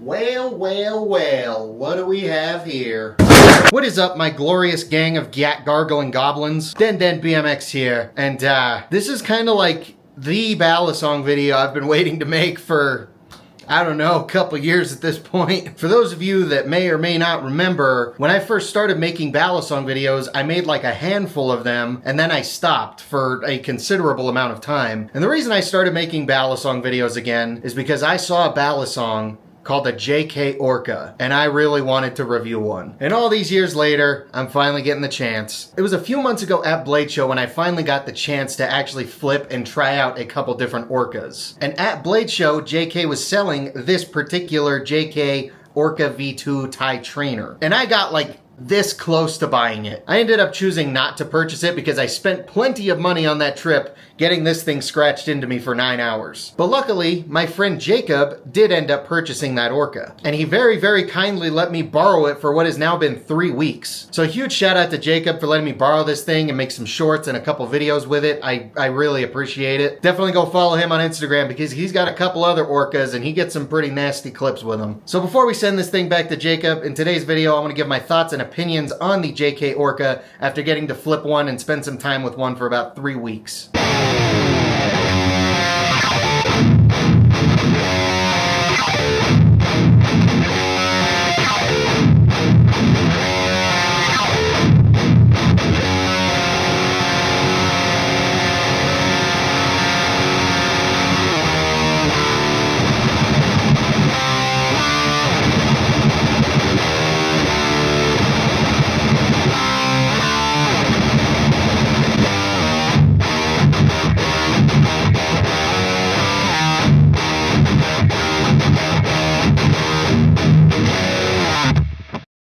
Well, well, well, what do we have here? What is up, my glorious gang of gargling goblins? DenDenBMX here, and this is kind of like the balisong video I've been waiting to make for, I don't know, a couple years at this point. For those of you that may or may not remember, when I first started making balisong videos, I made like a handful of them, and then I stopped for a considerable amount of time. And the reason I started making balisong videos again is because I saw a balisong called the JK Orca, and I really wanted to review one. And all these years later, I'm finally getting the chance. It was a few months ago at Blade Show when I finally got the chance to actually flip and try out a couple different Orcas. And at Blade Show, JK was selling this particular JK Orca V2 Thai trainer. And I got like this close to buying it. I ended up choosing not to purchase it because I spent plenty of money on that trip getting this thing scratched into me for 9 hours. But luckily, my friend Jacob did end up purchasing that Orca, and he very, very kindly let me borrow it for what has now been 3 weeks. So a huge shout out to Jacob for letting me borrow this thing and make some shorts and a couple videos with it. I really appreciate it. Definitely go follow him on Instagram because he's got a couple other Orcas and he gets some pretty nasty clips with them. So before we send this thing back to Jacob, in today's video I want to give my thoughts and opinions on the JK Orca after getting to flip one and spend some time with one for about 3 weeks.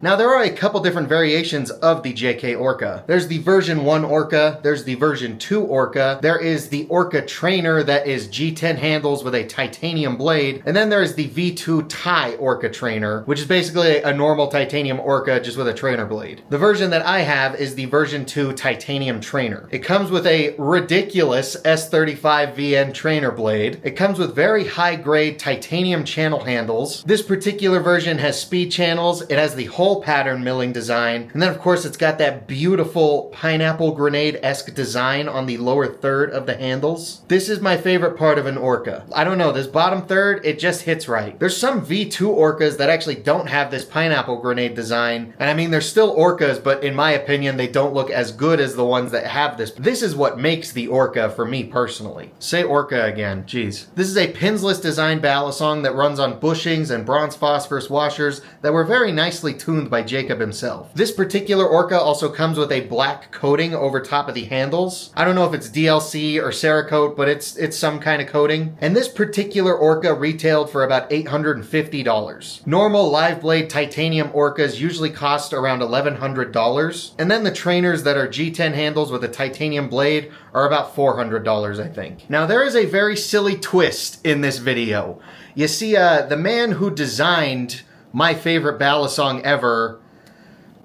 Now there are a couple different variations of the JK Orca. There's the version 1 Orca, there's the version 2 Orca, there is the Orca trainer that is G10 handles with a titanium blade, and then there's the V2 Thai Orca trainer, which is basically a normal titanium Orca just with a trainer blade. The version that I have is the version 2 titanium trainer. It comes with a ridiculous S35 VN trainer blade. It comes with very high grade titanium channel handles. This particular version has speed channels, it has the whole pattern milling design, and then of course it's got that beautiful pineapple grenade-esque design on the lower third of the handles. This is my favorite part of an Orca. I don't know, this bottom third, it just hits right. There's some V2 Orcas that actually don't have this pineapple grenade design, and I mean they're still Orcas, but in my opinion they don't look as good as the ones that have this. This is what makes the Orca for me personally. Say Orca again, jeez. This is a pinsless design balisong that runs on bushings and bronze phosphorus washers that were very nicely tuned by Jacob himself. This particular Orca also comes with a black coating over top of the handles. I don't know if it's DLC or Cerakote, but it's some kind of coating. And this particular Orca retailed for about $850. Normal live blade titanium Orcas usually cost around $1,100. And then the trainers that are G10 handles with a titanium blade are about $400, I think. Now there is a very silly twist in this video. You see, the man who designed my favorite balisong ever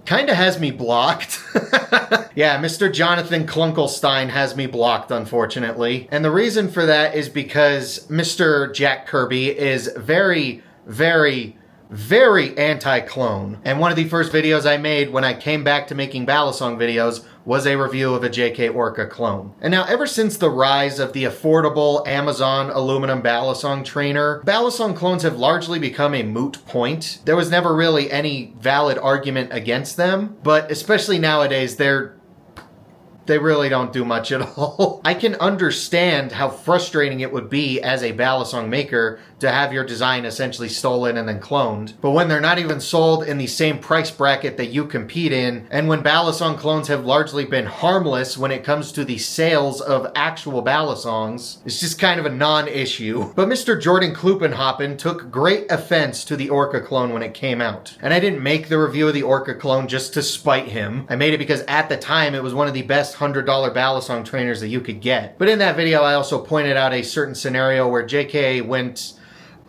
kinda has me blocked. Yeah, Mr. Jonathan Klunkelstein has me blocked, unfortunately. And the reason for that is because Mr. Jack Kirby is very, very, very anti-clone. And one of the first videos I made when I came back to making balisong videos was a review of a JK Orca clone. And now ever since the rise of the affordable Amazon aluminum balisong trainer, balisong clones have largely become a moot point. There was never really any valid argument against them, but especially nowadays they really don't do much at all. I can understand how frustrating it would be as a balisong maker to have your design essentially stolen and then cloned. But when they're not even sold in the same price bracket that you compete in, and when balisong clones have largely been harmless when it comes to the sales of actual balisongs, it's just kind of a non-issue. But Mr. Jordan Kluppenhoppen took great offense to the Orca clone when it came out. And I didn't make the review of the Orca clone just to spite him. I made it because at the time it was one of the best $100 balisong trainers that you could get. But in that video I also pointed out a certain scenario where JK went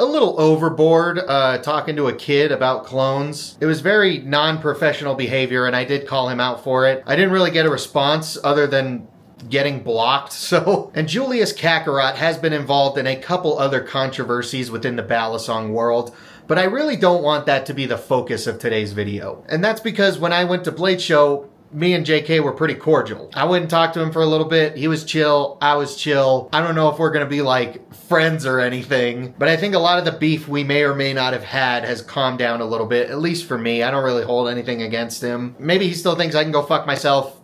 a little overboard talking to a kid about clones. It was very non-professional behavior and I did call him out for it. I didn't really get a response other than getting blocked, so. And Julius Kakarot has been involved in a couple other controversies within the balisong world, But I really don't want that to be the focus of today's video. And that's because when I went to Blade Show, me and JK were pretty cordial. I went and talked to him for a little bit. He was chill. I was chill. I don't know if we're gonna be like friends or anything, but I think a lot of the beef we may or may not have had has calmed down a little bit, at least for me. I don't really hold anything against him. Maybe he still thinks I can go fuck myself.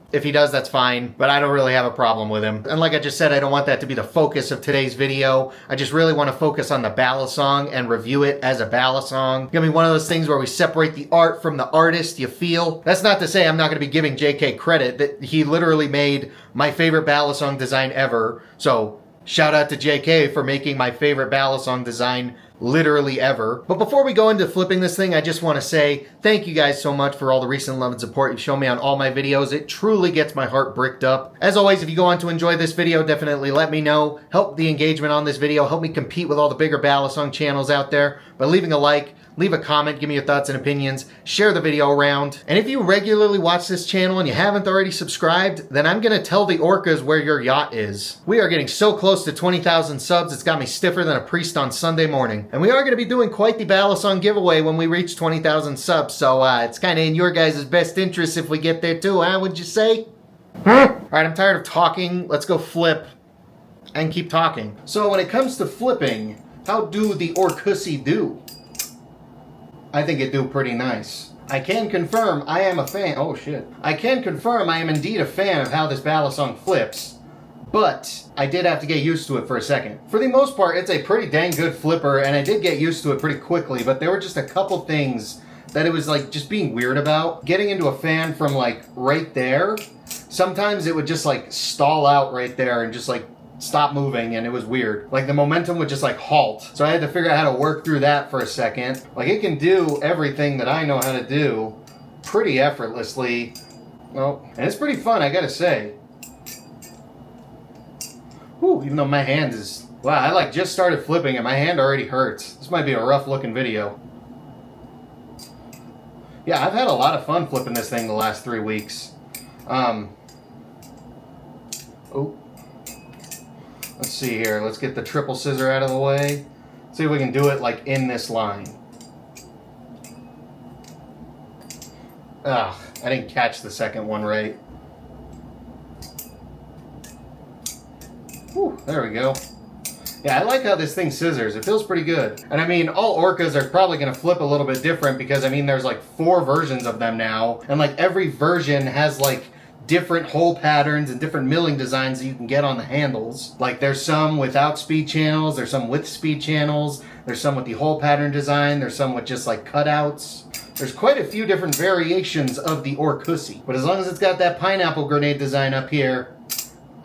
If he does, that's fine, but I don't really have a problem with him. And like I just said, I don't want that to be the focus of today's video. I just really want to focus on the balisong and review it as a balisong. It's gonna be one of those things where we separate the art from the artist, you feel? That's not to say I'm not gonna be giving JK credit, that he literally made my favorite balisong design ever. So shout out to JK for making my favorite balisong design literally ever. But before we go into flipping this thing, I just want to say thank you guys so much for all the recent love and support you've shown me on all my videos. It truly gets my heart bricked up. As always, if you go on to enjoy this video, definitely let me know. Help the engagement on this video. Help me compete with all the bigger balisong channels out there by leaving a like, leave a comment, give me your thoughts and opinions, share the video around. And if you regularly watch this channel and you haven't already subscribed, then I'm gonna tell the orcas where your yacht is. We are getting so close to 20,000 subs, it's got me stiffer than a priest on Sunday morning. And we are gonna be doing quite the balisong giveaway when we reach 20,000 subs, so it's kinda in your guys' best interest if we get there too, huh, would you say? Alright, I'm tired of talking, let's go flip and keep talking. So when it comes to flipping, how do the orcussy do? I think it do pretty nice. I can confirm I am a fan. Oh shit. I can confirm I am indeed a fan of how this balisong flips, but I did have to get used to it for a second. For the most part, it's a pretty dang good flipper, and I did get used to it pretty quickly, but there were just a couple things that it was like just being weird about. Getting into a fan from like right there, sometimes it would just like stall out right there and just like stop moving, and it was weird. Like the momentum would just like halt. So I had to figure out how to work through that for a second. Like it can do everything that I know how to do pretty effortlessly. Well, and it's pretty fun, I gotta say. Whew, even though my hand is... Wow, I like just started flipping and my hand already hurts. This might be a rough looking video. Yeah, I've had a lot of fun flipping this thing the last 3 weeks. Oh. Let's see here. Let's get the triple scissor out of the way. See if we can do it like in this line. Ugh, I didn't catch the second one right. Whew, there we go. Yeah, I like how this thing scissors. It feels pretty good. And I mean, all orcas are probably going to flip a little bit different because, I mean, there's like 4 versions of them now. And like every version has like different hole patterns and different milling designs that you can get on the handles. Like there's some without speed channels, there's some with speed channels, there's some with the hole pattern design, there's some with just like cutouts. There's quite a few different variations of the orcussy. But as long as it's got that pineapple grenade design up here,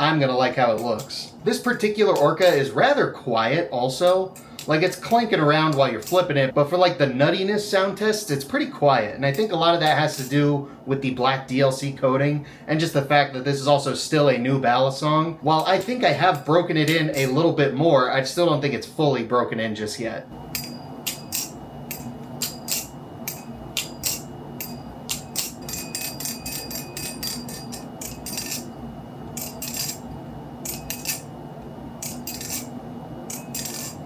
I'm gonna like how it looks. This particular orca is rather quiet also. Like it's clanking around while you're flipping it, but for like the nuttiness sound tests, it's pretty quiet. And I think a lot of that has to do with the black DLC coating and just the fact that this is also still a new balisong. While I think I have broken it in a little bit more, I still don't think it's fully broken in just yet.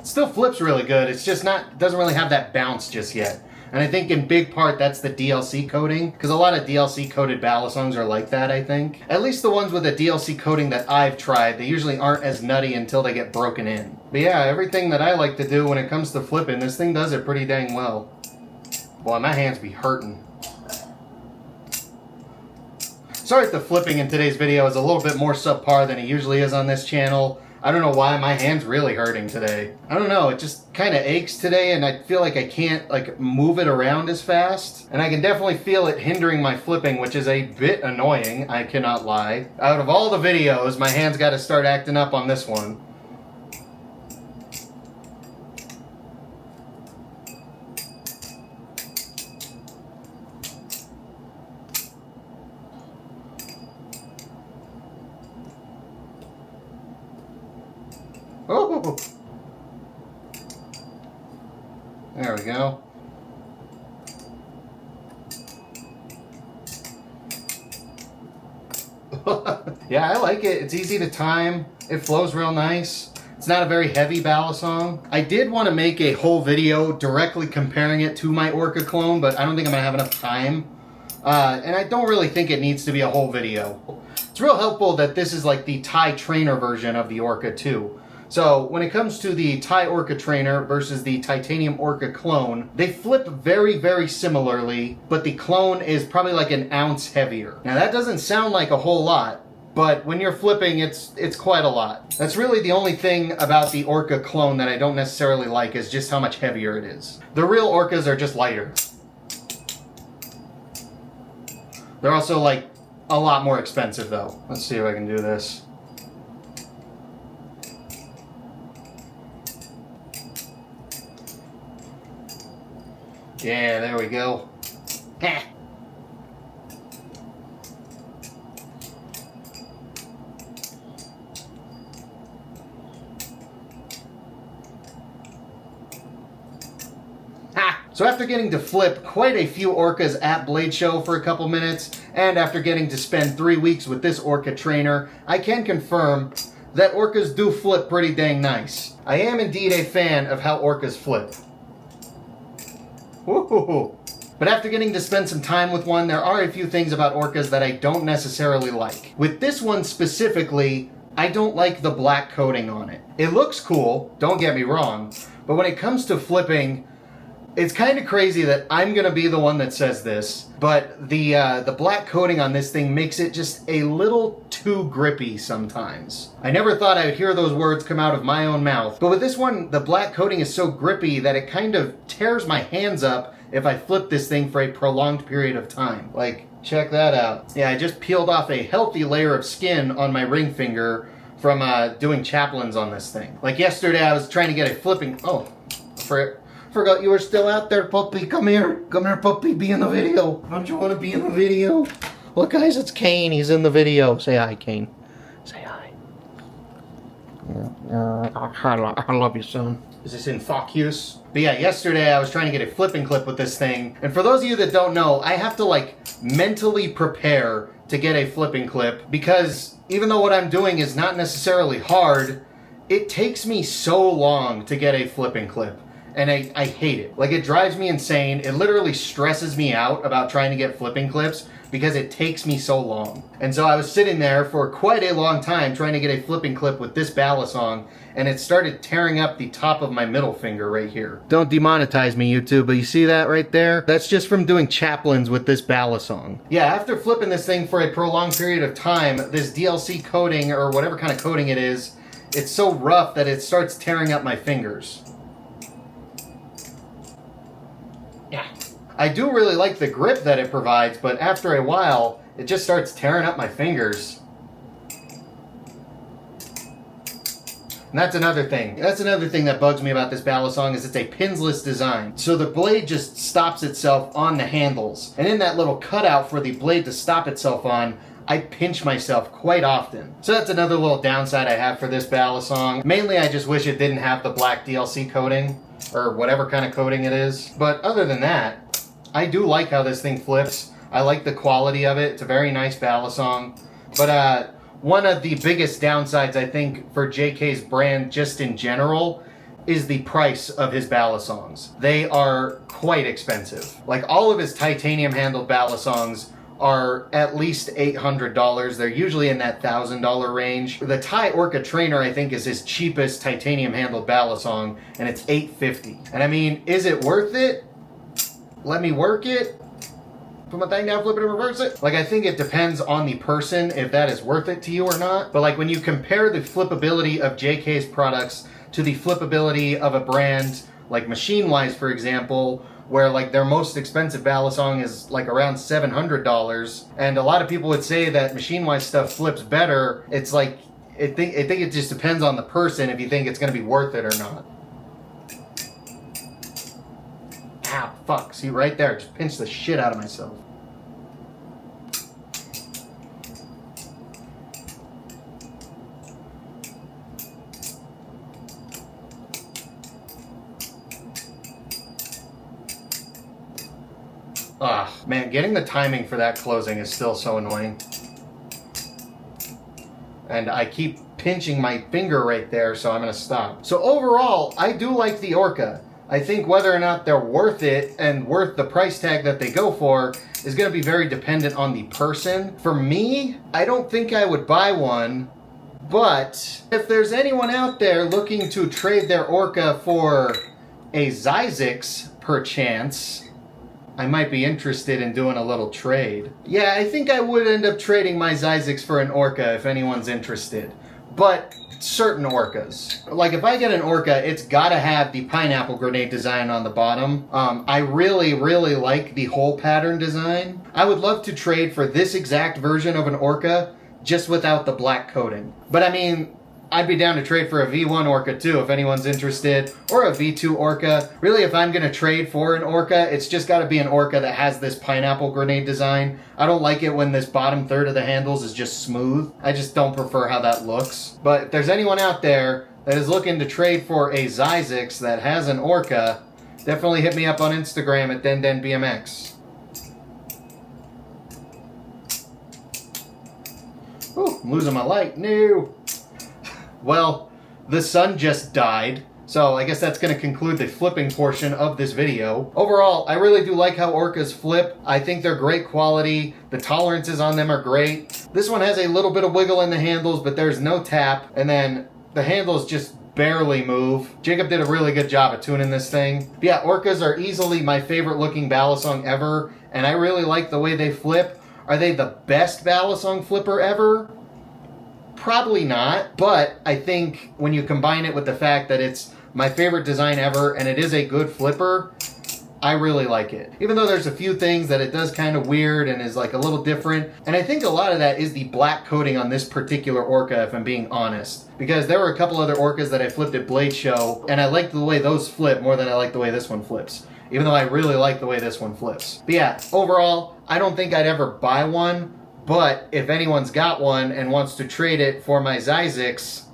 Still flips really good, it's just not, doesn't really have that bounce just yet. And I think in big part that's the DLC coating, because a lot of DLC coated balisongs are like that, I think. At least the ones with the DLC coating that I've tried, they usually aren't as nutty until they get broken in. But yeah, everything that I like to do when it comes to flipping, this thing does it pretty dang well. Boy, my hands be hurting. Sorry if the flipping in today's video is a little bit more subpar than it usually is on this channel. I don't know why, my hand's really hurting today. I don't know, it just kind of aches today and I feel like I can't like move it around as fast. And I can definitely feel it hindering my flipping, which is a bit annoying, I cannot lie. Out of all the videos, my hand's got to start acting up on this one. Oh! There we go. Yeah, I like it. It's easy to time. It flows real nice. It's It's not a very heavy balisong. I did want to make a whole video directly comparing it to my Orca clone, but I don't think I'm going to have enough time. And I don't really think it needs to be a whole video. It's real helpful that this is like the Thai trainer version of the Orca too. So when it comes to the Thai Orca trainer versus the titanium Orca clone, they flip very, very similarly, but the clone is probably like an ounce heavier. Now that doesn't sound like a whole lot, but when you're flipping, it's quite a lot. That's really the only thing about the Orca clone that I don't necessarily like, is just how much heavier it is. The real Orcas are just lighter. They're also like a lot more expensive though. Let's see if I can do this. Yeah, there we go. So after getting to flip quite a few Orcas at Blade Show for a couple minutes, and after getting to spend 3 weeks with this Orca trainer, I can confirm that Orcas do flip pretty dang nice. I am indeed a fan of how Orcas flip. Woohoo! But after getting to spend some time with one, there are a few things about Orcas that I don't necessarily like. With this one specifically, I don't like the black coating on it. It looks cool, don't get me wrong, but when it comes to flipping, it's kind of crazy that I'm gonna be the one that says this, but the black coating on this thing makes it just a little too grippy sometimes. I never thought I would hear those words come out of my own mouth, but with this one, the black coating is so grippy that it kind of tears my hands up if I flip this thing for a prolonged period of time. Like, check that out. Yeah, I just peeled off a healthy layer of skin on my ring finger from doing chaplains on this thing. Like yesterday, I was trying to get a flipping, forgot you were still out there, puppy. Come here. Come here, puppy. Be in the video. Don't you want to be in the video? Look, guys, it's Kane. He's in the video. Say hi, Kane. Say hi. I love you, son. Is this in focus? But yeah, yesterday I was trying to get a flipping clip with this thing. And for those of you that don't know, I have to like mentally prepare to get a flipping clip, because even though what I'm doing is not necessarily hard, it takes me so long to get a flipping clip. And I hate it. Like, it drives me insane. It literally stresses me out about trying to get flipping clips because it takes me so long. And so I was sitting there for quite a long time trying to get a flipping clip with this balisong, and it started tearing up the top of my middle finger right here. Don't demonetize me, YouTube, but you see that right there? That's just from doing chaplains with this balisong. Yeah, after flipping this thing for a prolonged period of time, this DLC coating, or whatever kind of coating it is, it's so rough that it starts tearing up my fingers. I do really like the grip that it provides, but after a while, it just starts tearing up my fingers. And that's another thing. That's another thing that bugs me about this balisong, is it's a pinsless design. So the blade just stops itself on the handles. And in that little cutout for the blade to stop itself on, I pinch myself quite often. So that's another little downside I have for this balisong. Mainly, I just wish it didn't have the black DLC coating, or whatever kind of coating it is. But other than that, I do like how this thing flips. I like the quality of it. It's a very nice balisong. But one of the biggest downsides, I think, for JK's brand just in general is the price of his balisongs. They are quite expensive. Like, all of his titanium handled balisongs are at least $800. They're usually in that $1,000 range. The Thai Orca trainer, I think, is his cheapest titanium handled balisong, and it's $850. And I mean, is it worth it? Let me work it. Put my thing down, flip it, and reverse it. Like, I think it depends on the person if that is worth it to you or not. But like, when you compare the flippability of JK's products to the flippability of a brand like Machine Wise, for example, where like their most expensive balisong is like around $700, and a lot of people would say that Machine Wise stuff flips better. It's like, I think it just depends on the person if you think it's going to be worth it or not. Ow, fuck. See, right there, just pinched the shit out of myself. Ah, man, getting the timing for that closing is still so annoying. And I keep pinching my finger right there, so I'm gonna stop. So overall, I do like the Orca. I think whether or not they're worth it and worth the price tag that they go for is gonna be very dependent on the person. For me, I don't think I would buy one, but if there's anyone out there looking to trade their Orca for a Zizix, perchance, I might be interested in doing a little trade. Yeah, I think I would end up trading my Zizix for an Orca if anyone's interested. But certain Orcas. Like if I get an Orca, it's gotta have the pineapple grenade design on the bottom. I really like the hole pattern design. I would love to trade for this exact version of an Orca, just without the black coating. But I mean, I'd be down to trade for a V1 Orca too if anyone's interested, or a V2 Orca. Really, if I'm gonna trade for an Orca, it's just gotta be an Orca that has this pineapple grenade design. I don't like it when this bottom third of the handles is just smooth. I just don't prefer how that looks. But if there's anyone out there that is looking to trade for a Zizix that has an Orca, definitely hit me up on Instagram at DenDenBMX. Oh, I'm losing my light. No. Well, the sun just died, so I guess that's going to conclude the flipping portion of this video. Overall, I really do like how Orcas flip. I think they're great quality. The tolerances on them are great. This one has a little bit of wiggle in the handles, but there's no tap, and then the handles just barely move. Jacob did a really good job of tuning this thing. But yeah, Orcas are easily my favorite looking balisong ever, and I really like the way they flip. Are they the best balisong flipper ever? Probably not, but I think when you combine it with the fact that it's my favorite design ever and it is a good flipper, I really like it. Even though there's a few things that it does kind of weird and is like a little different, and I think a lot of that is the black coating on this particular Orca, if I'm being honest. Because there were a couple other Orcas that I flipped at Blade Show, and I liked the way those flip more than I like the way this one flips. Even though I really like the way this one flips. But yeah, overall, I don't think I'd ever buy one. But if anyone's got one and wants to trade it for my Zizix,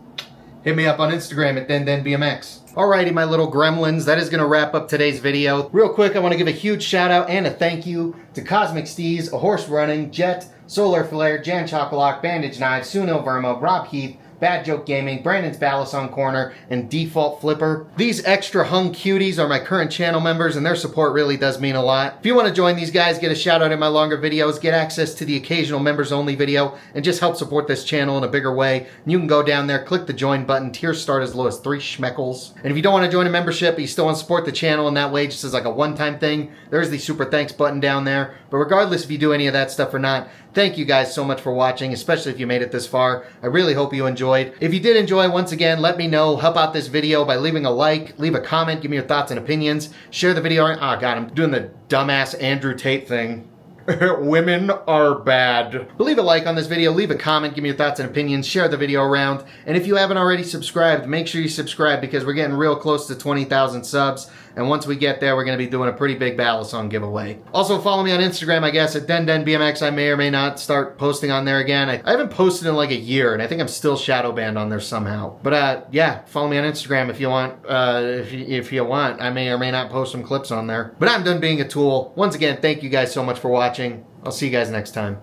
hit me up on Instagram at DenDenBMX. Alrighty, my little gremlins, that is going to wrap up today's video. Real quick, I want to give a huge shout out and a thank you to Cosmic Steez, A Horse Running, Jet, Solar Flare, Jan Chocolate, Bandage Knives, Suno Verma, Rob Heath, Bad Joke Gaming, Brandon's Balisong Corner, and Default Flipper. These extra hung cuties are my current channel members, and their support really does mean a lot. If you want to join these guys, get a shout out in my longer videos, get access to the occasional members only video, and just help support this channel in a bigger way, you can go down there, click the join button. Tiers start as low as 3 schmeckles. And if you don't want to join a membership, but you still want to support the channel in that way, just as like a one-time thing, there's the super thanks button down there. But regardless if you do any of that stuff or not, thank you guys so much for watching, especially if you made it this far. I really hope you enjoyed. If you did enjoy, once again, let me know. Help out this video by leaving a like, leave a comment, give me your thoughts and opinions. Share the video. Oh God, I'm doing the dumbass Andrew Tate thing. Women are bad. But leave a like on this video, leave a comment, give me your thoughts and opinions, share the video around. And if you haven't already subscribed, make sure you subscribe because we're getting real close to 20,000 subs. And once we get there, we're going to be doing a pretty big Balisong giveaway. Also, follow me on Instagram, I guess, at DenDenBMX. I may or may not start posting on there again. I haven't posted in like a year, and I think I'm still shadow banned on there somehow. But yeah, follow me on Instagram if you want. If you want, I may or may not post some clips on there. But I'm done being a tool. Once again, thank you guys so much for watching. I'll see you guys next time.